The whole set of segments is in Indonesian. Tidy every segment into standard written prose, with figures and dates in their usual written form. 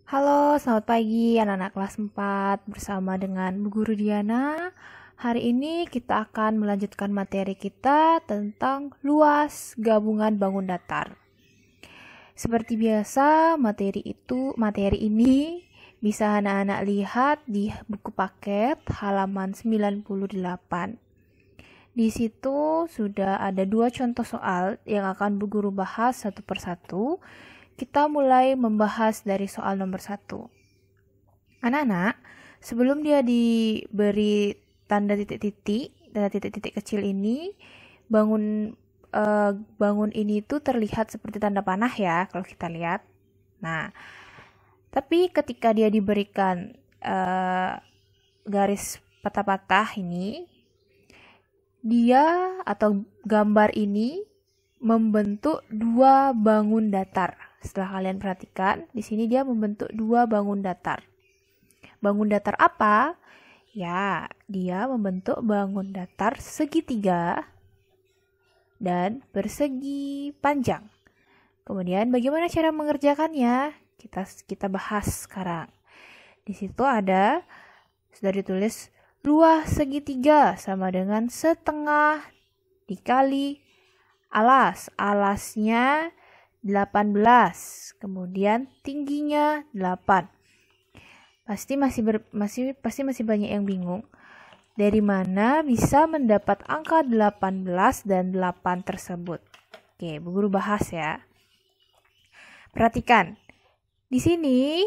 Halo, selamat pagi anak-anak kelas 4 bersama dengan Bu Guru Diana. Hari ini kita akan melanjutkan materi kita tentang luas gabungan bangun datar. Seperti biasa, materi ini bisa anak-anak lihat di buku paket halaman 98. Di situ sudah ada 2 contoh soal yang akan Bu Guru bahas satu persatu. Kita mulai membahas dari soal nomor 1. Anak-anak, sebelum dia diberi tanda titik-titik kecil ini, bangun ini tuh terlihat seperti tanda panah ya, kalau kita lihat. Nah, tapi ketika dia diberikan garis patah-patah ini, dia atau gambar ini membentuk 2 bangun datar. Setelah kalian perhatikan, di sini dia membentuk 2 bangun datar. Bangun datar apa? Ya, dia membentuk bangun datar segitiga dan persegi panjang. Kemudian bagaimana cara mengerjakannya? Kita bahas sekarang. Di situ sudah ditulis luas segitiga sama dengan setengah dikali alas. Alasnya 18, kemudian tingginya 8. Pasti masih banyak yang bingung. Dari mana bisa mendapat angka 18 dan 8 tersebut? Oke, Bu Guru bahas ya. Perhatikan. Di sini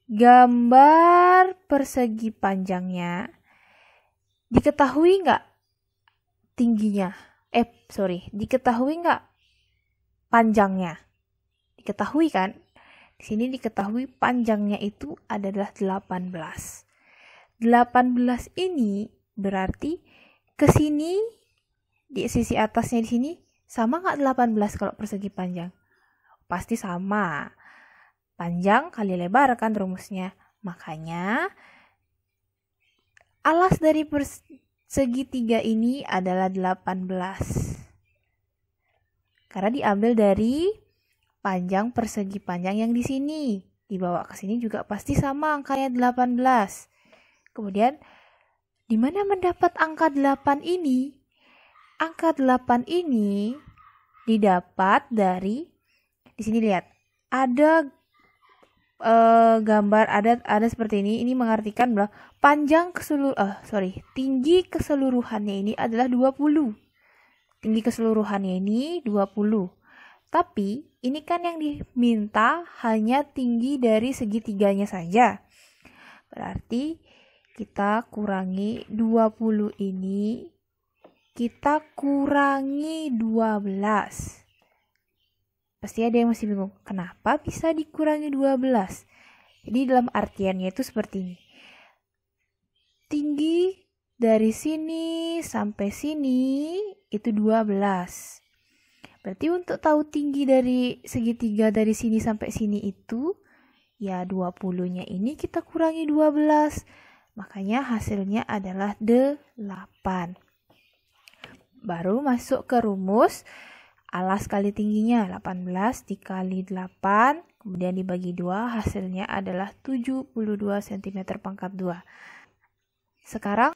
gambar persegi panjangnya diketahui nggak tingginya? Diketahui nggak panjangnya? Diketahui kan? Di sini diketahui panjangnya itu adalah 18. 18 ini berarti ke sini di sisi atasnya di sini sama nggak 18 kalau persegi panjang? Pasti sama. Panjang kali lebar kan rumusnya. Makanya alas dari segitiga ini adalah 18. Karena diambil dari panjang persegi panjang yang di sini. Dibawa ke sini juga pasti sama angkanya 18. Kemudian, di mana mendapat angka 8 ini? Angka 8 ini didapat dari, di sini lihat, ada gambar, ada seperti ini. Ini mengartikan bahwa tinggi keseluruhannya ini adalah 20. Tinggi keseluruhannya ini 20. Tapi ini kan yang diminta hanya tinggi dari segitiganya saja. Berarti kita kurangi 20 ini, kita kurangi 12. Pasti ada yang masih bingung, kenapa bisa dikurangi 12? Jadi dalam artiannya itu seperti ini. Tinggi dari sini sampai sini itu 12. Berarti untuk tahu tinggi dari segitiga dari sini sampai sini itu, ya 20-nya ini kita kurangi 12. Makanya hasilnya adalah 8. Baru masuk ke rumus alas kali tingginya, 18 dikali 8, kemudian dibagi 2, hasilnya adalah 72 cm pangkat 2. Sekarang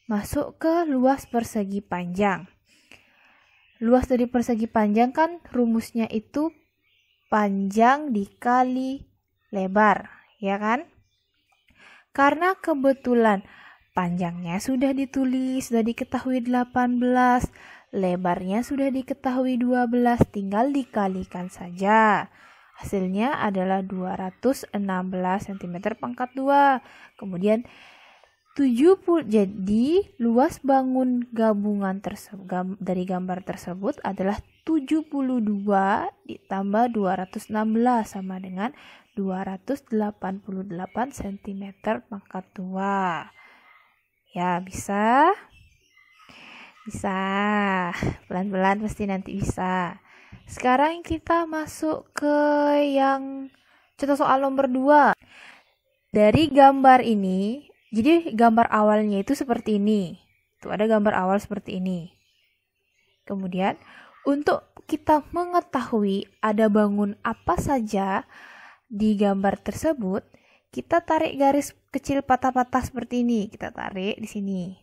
masuk ke luas persegi panjang. Luas dari persegi panjang kan rumusnya itu panjang dikali lebar, ya kan? Karena kebetulan panjangnya sudah ditulis, sudah diketahui 18, lebarnya sudah diketahui 12, tinggal dikalikan saja. Hasilnya adalah 216 cm pangkat 2. Kemudian 70, jadi luas bangun gabungan dari gambar tersebut adalah 72 ditambah 216 sama dengan 288 cm pangkat 2. Ya, bisa? Bisa. Pelan-pelan pasti nanti bisa. Sekarang kita masuk ke yang contoh soal nomor 2. Dari gambar ini, jadi gambar awalnya itu seperti ini. Tuh ada gambar awal seperti ini. Kemudian untuk kita mengetahui ada bangun apa saja di gambar tersebut, kita tarik garis kecil patah-patah seperti ini. Kita tarik di sini.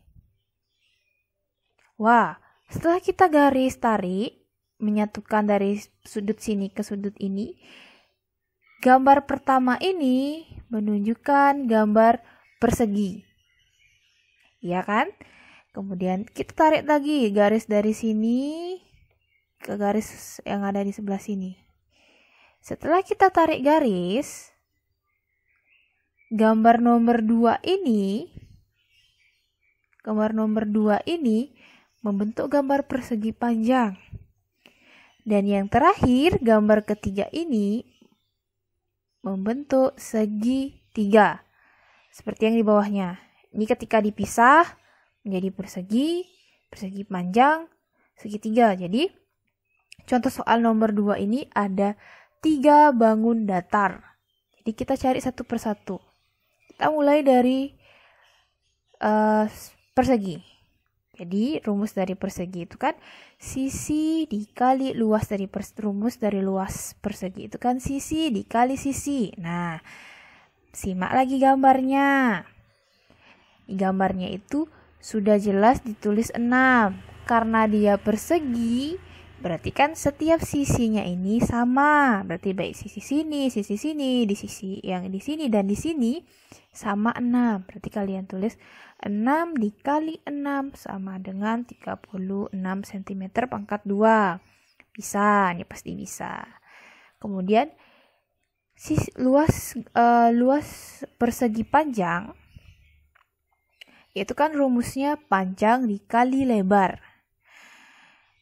Wah, setelah kita garis tarik, menyatukan dari sudut sini ke sudut ini, gambar pertama ini menunjukkan gambar persegi. Ya kan? Kemudian kita tarik lagi garis dari sini ke garis yang ada di sebelah sini. Setelah kita tarik garis, gambar nomor 2 ini membentuk gambar persegi panjang. Dan yang terakhir, gambar ketiga ini membentuk segitiga. Seperti yang di bawahnya. Ini ketika dipisah menjadi persegi, persegi panjang, segitiga. Jadi, contoh soal nomor 2 ini ada 3 bangun datar. Jadi kita cari satu persatu. Kita mulai dari persegi. Jadi rumus dari persegi itu kan sisi dikali luas dari rumus dari luas persegi itu kan sisi dikali sisi. Nah, simak lagi gambarnya. Gambarnya itu sudah jelas ditulis 6. Karena dia persegi, berarti kan setiap sisinya ini sama. Berarti baik sisi sini, di sisi yang di sini dan di sini sama 6. Berarti kalian tulis 6 dikali 6 sama dengan 36 cm pangkat 2. Bisa, ini pasti bisa. Kemudian luas persegi panjang, yaitu kan rumusnya panjang dikali lebar.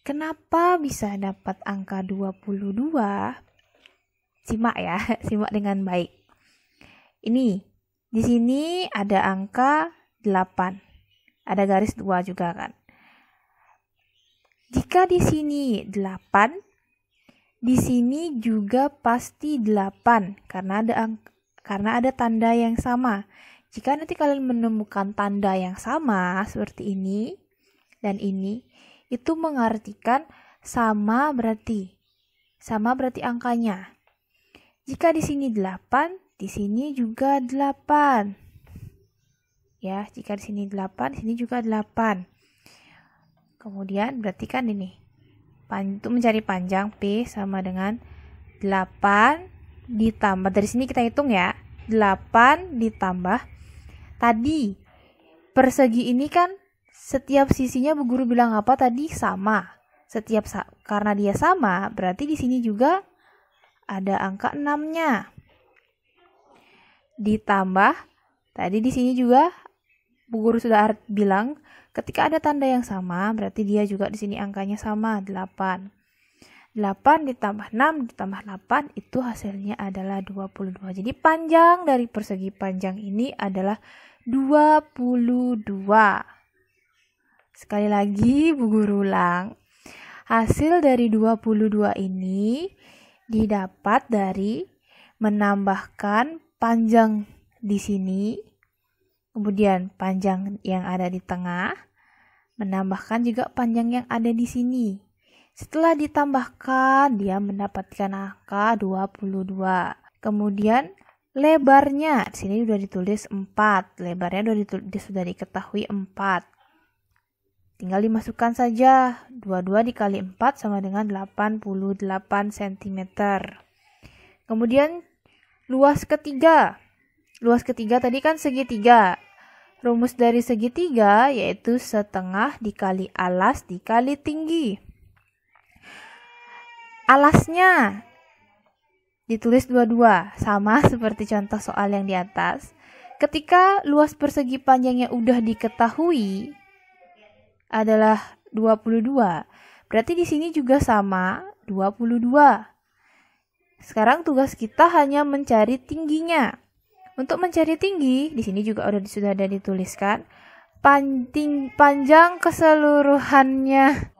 Kenapa bisa dapat angka 22? Simak ya, simak dengan baik. Ini, di sini ada angka 8. Ada garis 2 juga kan. Jika di sini 8, di sini juga pasti 8 karena ada tanda yang sama. Jika nanti kalian menemukan tanda yang sama seperti ini dan ini, itu mengartikan sama berarti angkanya. Jika di sini 8, di sini juga 8. Ya, jika di sini 8, di sini juga 8. Kemudian berarti kan ini. Untuk mencari panjang P sama dengan 8 ditambah, dari sini kita hitung ya. 8 ditambah tadi persegi ini kan setiap sisinya Bu Guru bilang apa tadi? Sama. Karena dia sama, berarti di sini juga ada angka 6-nya. Ditambah tadi di sini juga Bu Guru sudah bilang ketika ada tanda yang sama, berarti dia juga di sini angkanya sama, 8. 8 ditambah 6 ditambah 8 itu hasilnya adalah 22. Jadi panjang dari persegi panjang ini adalah 22. Sekali lagi Bu Guru ulang. Hasil dari 22 ini didapat dari menambahkan panjang di sini, kemudian panjang yang ada di tengah, menambahkan juga panjang yang ada di sini. Setelah ditambahkan, dia mendapatkan angka 22. Kemudian lebarnya, di sini sudah ditulis 4. Lebarnya sudah diketahui 4. Tinggal dimasukkan saja. 22 dikali 4 sama dengan 88 cm. Kemudian luas ketiga. Luas ketiga tadi kan segitiga. Rumus dari segitiga yaitu setengah dikali alas dikali tinggi. Alasnya ditulis 22, sama seperti contoh soal yang di atas. Ketika luas persegi panjangnya udah diketahui adalah 22, berarti di sini juga sama 22. Sekarang tugas kita hanya mencari tingginya. Untuk mencari tinggi, di sini juga sudah ada dituliskan panjang keseluruhannya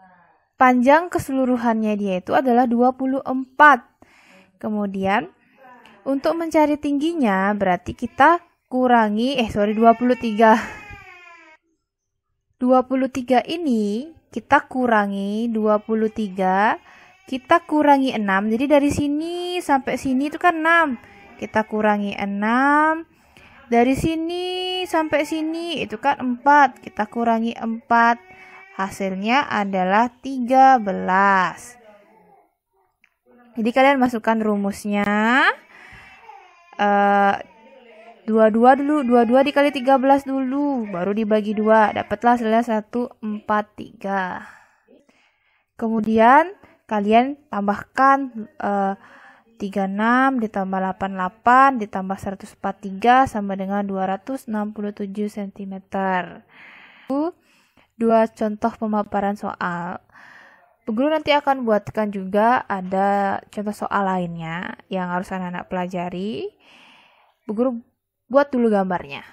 dia itu adalah 24. Kemudian untuk mencari tingginya berarti kita kurangi 23. 23 ini kita kurangi 23, kita kurangi 6. Jadi dari sini sampai sini itu kan 6. kita kurangi 6. Dari sini sampai sini itu kan 4, kita kurangi 4. Hasilnya adalah 13. Jadi kalian masukkan rumusnya. 22 dulu, 22 dikali 13 dulu, baru dibagi 2, dapatlah hasilnya 143. Kemudian kalian tambahkan 36 ditambah 88 ditambah 143 sama dengan 267 cm. Dua contoh pemaparan soal. Bu Guru nanti akan buatkan juga ada contoh soal lainnya yang harus anak-anak pelajari. Bu Guru buat dulu gambarnya.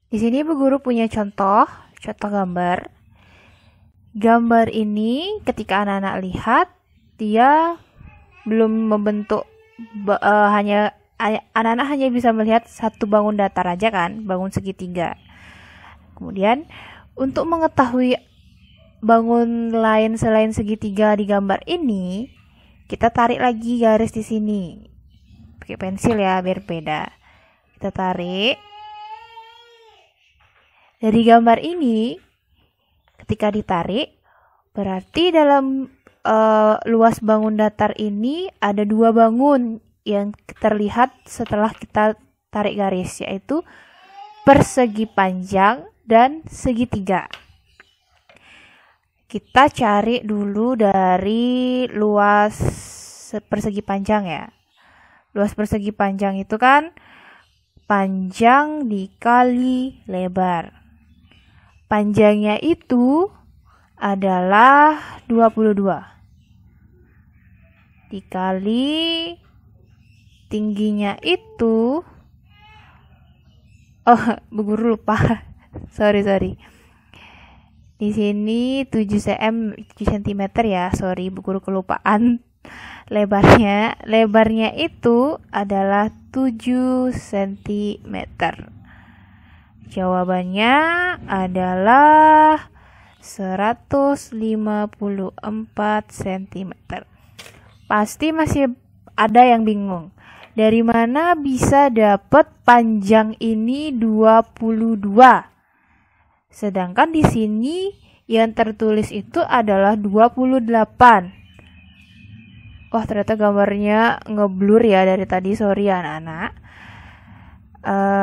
Di sini Bu Guru punya contoh gambar. Gambar ini ketika anak-anak lihat, dia belum membentuk, anak-anak hanya bisa melihat satu bangun datar aja kan, bangun segitiga. Kemudian untuk mengetahui bangun lain selain segitiga di gambar ini, kita tarik lagi garis di sini. Pakai pensil ya biar beda. Kita tarik. Dari gambar ini, ketika ditarik, berarti dalam luas bangun datar ini ada 2 bangun yang terlihat setelah kita tarik garis, yaitu persegi panjang dan segitiga. Kita cari dulu dari luas persegi panjang ya. Luas persegi panjang itu kan panjang dikali lebar. Panjangnya itu adalah 22. Dikali tingginya itu, Bu Guru lupa. sorry. Di sini 7 cm ya, sorry Bu Guru kelupaan. Lebarnya itu adalah 7 cm. Jawabannya adalah 154 cm. Pasti masih ada yang bingung. Dari mana bisa dapat panjang ini 22? Sedangkan di sini yang tertulis itu adalah 28. Wah, ternyata gambarnya ngeblur ya dari tadi, sorry ya anak-anak.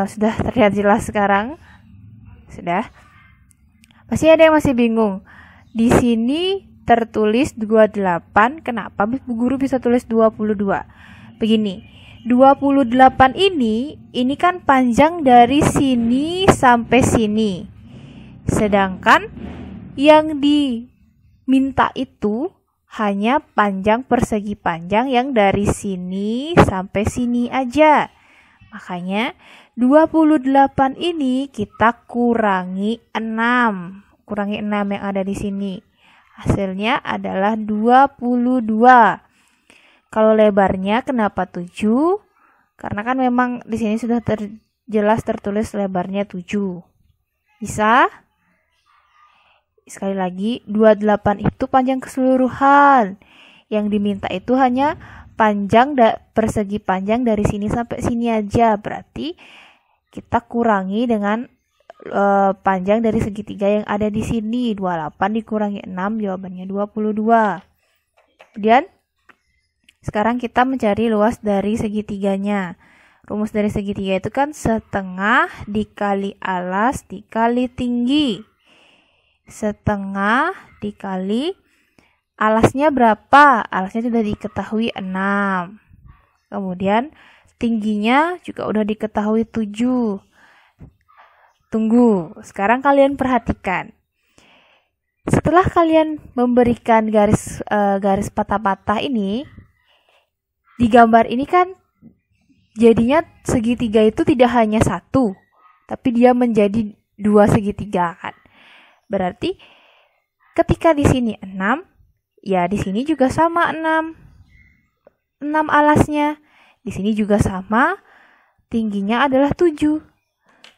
Sudah terlihat jelas sekarang? Sudah? Pasti ada yang masih bingung. Di sini tertulis 28, kenapa Bu Guru bisa tulis 22? Begini, 28 ini kan panjang dari sini sampai sini. Sedangkan yang diminta itu hanya panjang persegi panjang yang dari sini sampai sini aja. Makanya 28 ini kita kurangi 6. Kurangi 6 yang ada di sini. Hasilnya adalah 22. Kalau lebarnya kenapa 7? Karena kan memang di sini sudah jelas tertulis lebarnya 7. Bisa? Sekali lagi, 28 itu panjang keseluruhan. Yang diminta itu hanya panjang persegi panjang dari sini sampai sini aja. Berarti kita kurangi dengan panjang dari segitiga yang ada di sini. 28 dikurangi 6, jawabannya 22. Kemudian sekarang kita mencari luas dari segitiganya. Rumus dari segitiga itu kan setengah dikali alas dikali tinggi. Setengah dikali alasnya berapa? Alasnya sudah diketahui 6. Kemudian tingginya juga udah diketahui 7. Tunggu, sekarang kalian perhatikan. Setelah kalian memberikan garis patah-patah ini, di gambar ini kan jadinya segitiga itu tidak hanya satu, tapi dia menjadi 2 segitiga kan. Berarti ketika di sini 6, ya di sini juga sama 6. 6 alasnya. Di sini juga sama, tingginya adalah 7.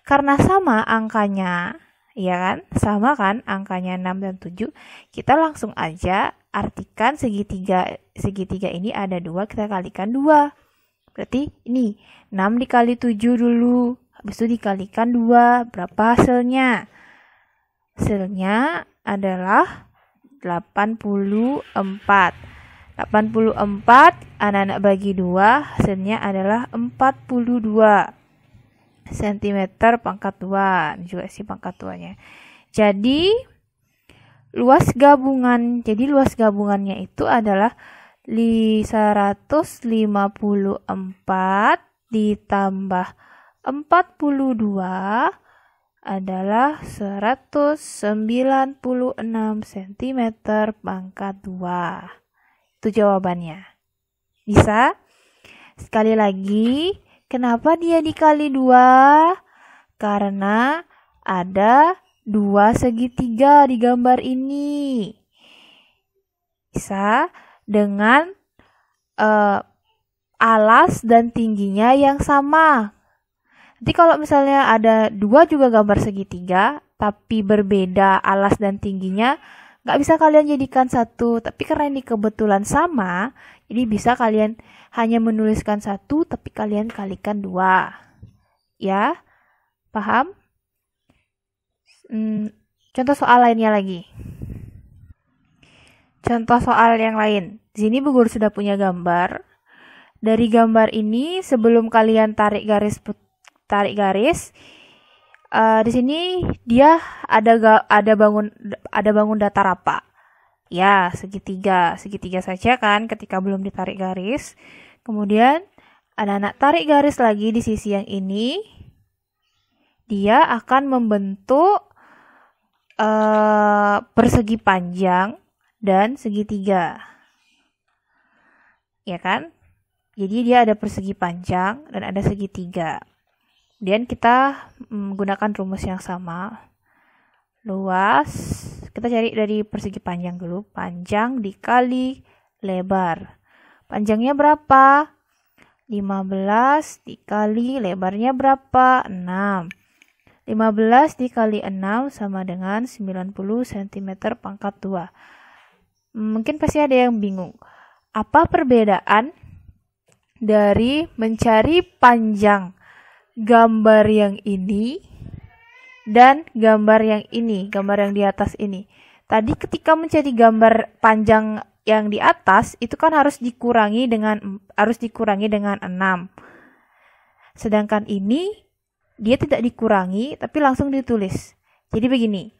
Karena sama angkanya, ya kan? Sama kan angkanya 6 dan 7. Kita langsung aja artikan segitiga ini ada 2, kita kalikan 2. Berarti ini 6 dikali 7 dulu. Habis itu dikalikan 2. Berapa hasilnya? Hasilnya adalah 84. 84 anak-anak bagi 2, hasilnya adalah 42 cm pangkat 2. Ini juga isi pangkat 2-nya. Jadi luas gabungannya itu adalah 154 ditambah 42 adalah 196 cm pangkat 2. Itu jawabannya. Bisa? Sekali lagi, kenapa dia dikali 2? Karena ada 2 segitiga di gambar ini. Bisa dengan alas dan tingginya yang sama. Nanti kalau misalnya ada 2 juga gambar segitiga, tapi berbeda alas dan tingginya, nggak bisa kalian jadikan satu. Tapi karena ini kebetulan sama, jadi bisa kalian hanya menuliskan 1, tapi kalian kalikan 2. Ya, paham? Contoh soal lainnya lagi. Contoh soal yang lain. Di sini Bu Guru sudah punya gambar. Dari gambar ini, sebelum kalian tarik garis, di sini dia ada bangun datar apa? Ya, segitiga saja kan ketika belum ditarik garis. Kemudian anak-anak tarik garis lagi di sisi yang ini. Dia akan membentuk persegi panjang dan segitiga. Ya kan? Jadi dia ada persegi panjang dan ada segitiga. Kemudian kita menggunakan rumus yang sama. Luas, kita cari dari persegi panjang dulu. Panjang dikali lebar. Panjangnya berapa? 15 dikali lebarnya berapa? 6. 15 dikali 6 sama dengan 90 cm pangkat 2. Mungkin pasti ada yang bingung. Apa perbedaan dari mencari panjang gambar yang ini dan gambar yang ini, gambar yang di atas ini? Tadi ketika mencari gambar panjang yang di atas, itu kan harus dikurangi dengan 6. Sedangkan ini dia tidak dikurangi, tapi langsung ditulis. Jadi begini.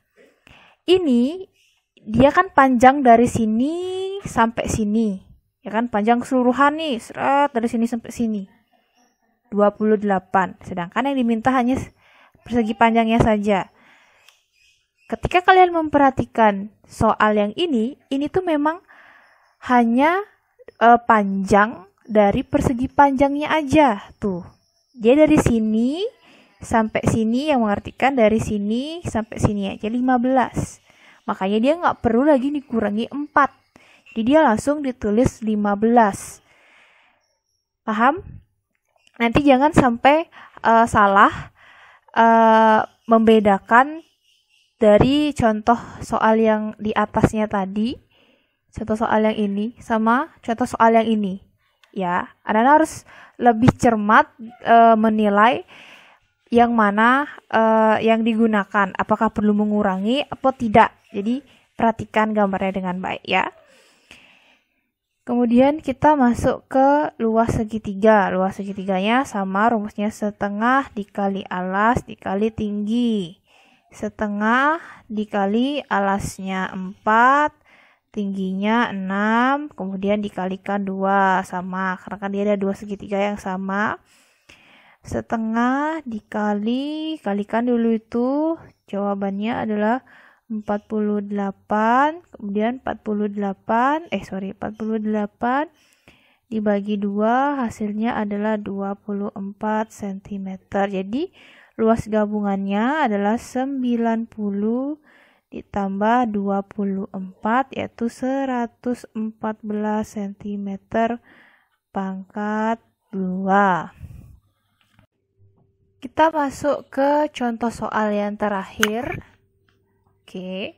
Ini dia kan panjang dari sini sampai sini. Ya kan, panjang keseluruhan nih, dari sini sampai sini. 28. Sedangkan yang diminta hanya persegi panjangnya saja. Ketika kalian memperhatikan soal yang ini tuh memang hanya panjang dari persegi panjangnya aja. Tuh. Dia dari sini sampai sini, yang mengartikan dari sini sampai sini aja 15. Makanya dia nggak perlu lagi dikurangi 4. Jadi dia langsung ditulis 15. Paham? Nanti jangan sampai salah membedakan dari contoh soal yang di atasnya tadi, contoh soal yang ini, sama contoh soal yang ini. Ya, Anda harus lebih cermat menilai yang mana yang digunakan. Apakah perlu mengurangi atau tidak. Jadi, perhatikan gambarnya dengan baik ya. Kemudian kita masuk ke luas segitiga. Luas segitiganya sama rumusnya setengah dikali alas dikali tinggi. Setengah dikali alasnya 4, tingginya 6, kemudian dikalikan 2, sama. Karena kan dia ada 2 segitiga yang sama. Setengah kalikan dulu itu, jawabannya adalah 48, kemudian 48 dibagi 2, hasilnya adalah 24 cm. Jadi luas gabungannya adalah 90 ditambah 24, yaitu 114 cm pangkat 2. Kita masuk ke contoh soal yang terakhir. Oke,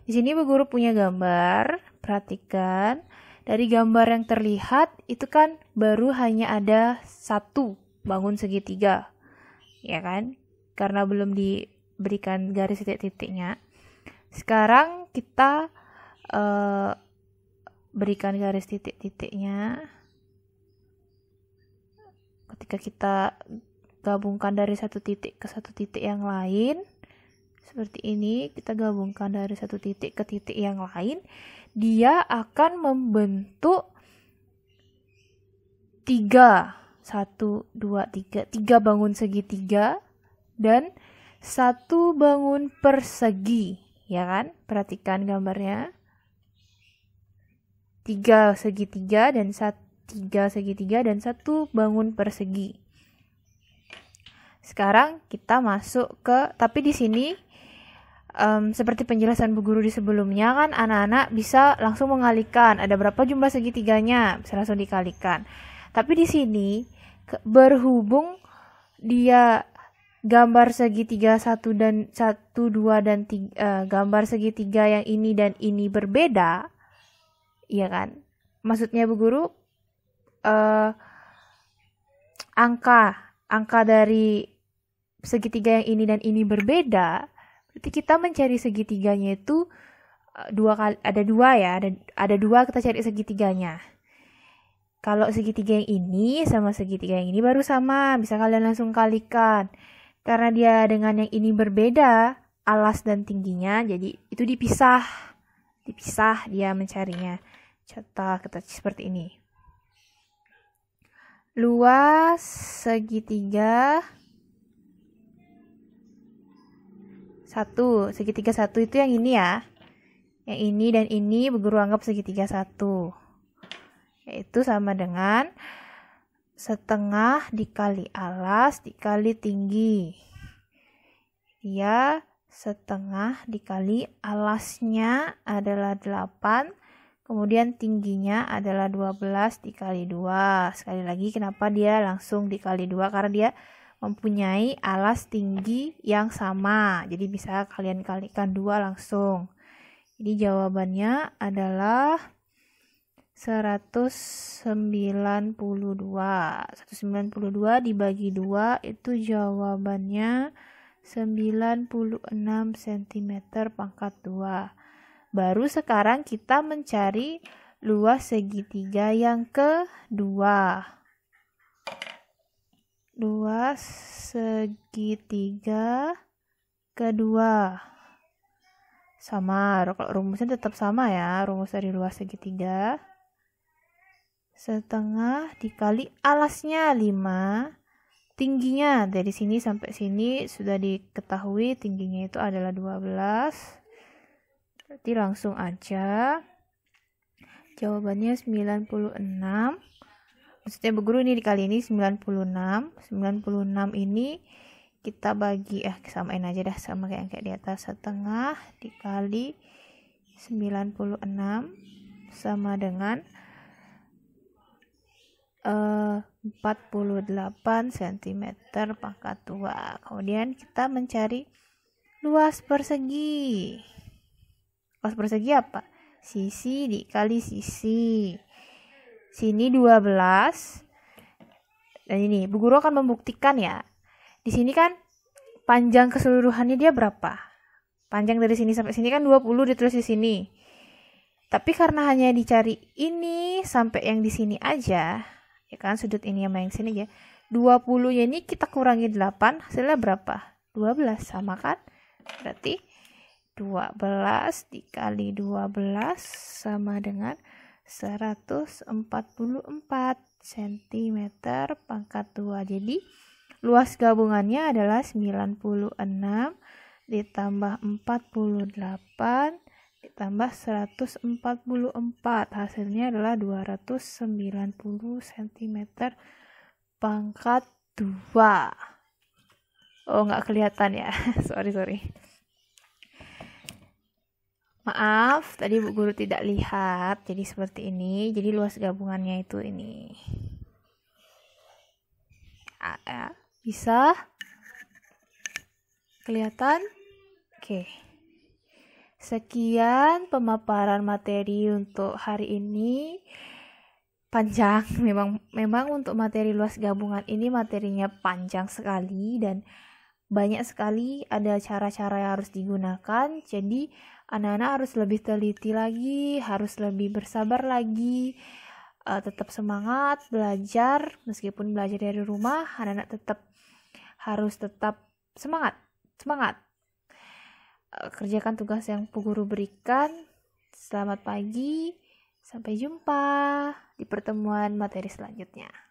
di sini Bu Guru punya gambar. Perhatikan, dari gambar yang terlihat itu kan baru hanya ada satu bangun segitiga, ya kan? Karena belum diberikan garis titik-titiknya. Sekarang kita berikan garis titik-titiknya. Ketika kita gabungkan dari satu titik ke satu titik yang lain, seperti ini, kita gabungkan dari satu titik ke titik yang lain, dia akan membentuk 3, 1, 2, 3, 3 bangun segitiga dan 1 bangun persegi, ya kan? Perhatikan gambarnya. 3 segitiga dan 3 segitiga dan 1 bangun persegi. Sekarang kita masuk ke, tapi di sini seperti penjelasan Bu Guru di sebelumnya kan, anak-anak bisa langsung mengalihkan. Ada berapa jumlah segitiganya, bisa langsung dikalikan. Tapi di sini berhubung dia gambar segitiga 1 dan 1, 2 dan 3, gambar segitiga yang ini dan ini berbeda, iya kan? Maksudnya Bu Guru angka dari segitiga yang ini dan ini berbeda, berarti kita mencari segitiganya itu ada dua kita cari segitiganya. Kalau segitiga yang ini sama segitiga yang ini baru sama, bisa kalian langsung kalikan. Karena dia dengan yang ini berbeda, alas dan tingginya, jadi itu dipisah dia mencarinya. Contoh kita seperti ini. Luas segitiga 1. Segitiga 1 itu yang ini ya. Yang ini dan ini Bu Guru anggap segitiga 1. Yaitu sama dengan setengah dikali alas dikali tinggi. Ya, setengah dikali alasnya adalah 8. Kemudian tingginya adalah 12 dikali 2. Sekali lagi kenapa dia langsung dikali 2? Karena dia mempunyai alas tinggi yang sama. Jadi bisa kalian kalikan 2 langsung. Jadi jawabannya adalah 192. 192 dibagi 2 itu jawabannya 96 cm pangkat 2. Baru sekarang kita mencari luas segitiga yang kedua. Luas segitiga kedua. Sama, kalau rumusnya tetap sama ya, rumus dari luas segitiga. Setengah dikali alasnya 5. Tingginya dari sini sampai sini sudah diketahui, tingginya itu adalah 12. Berarti langsung aja jawabannya 96. Maksudnya Bu Guru ini dikali ini 96. 96 ini kita bagi, samain aja dah, sama kayak di atas. Setengah dikali 96 sama dengan 48 cm pangkat 2. Kemudian kita mencari luas persegi. Luas persegi apa? Sisi dikali sisi. Sini 12. Dan ini Bu Guru akan membuktikan ya. Di sini kan panjang keseluruhannya dia berapa? Panjang dari sini sampai sini kan 20 ditulis di sini. Tapi karena hanya dicari ini sampai yang di sini aja, ya kan, sudut ini sama yang sini ya. 20-nya ini kita kurangi 8, hasilnya berapa? 12, sama kan? Berarti 12 dikali 12 sama dengan 144 cm pangkat 2. Jadi luas gabungannya adalah 96 ditambah 48 ditambah 144. Hasilnya adalah 290 cm pangkat 2. Oh, nggak kelihatan ya. sorry. Maaf, tadi Bu Guru tidak lihat. Jadi seperti ini. Jadi luas gabungannya itu ini. Bisa? Kelihatan? Oke. Sekian pemaparan materi untuk hari ini. panjang. Memang untuk materi luas gabungan ini materinya panjang sekali dan banyak sekali ada cara-cara yang harus digunakan. Jadi anak-anak harus lebih teliti lagi, harus lebih bersabar lagi, tetap semangat belajar. Meskipun belajar dari rumah, anak-anak harus tetap semangat. Kerjakan tugas yang Bu Guru berikan. Selamat pagi, sampai jumpa di pertemuan materi selanjutnya.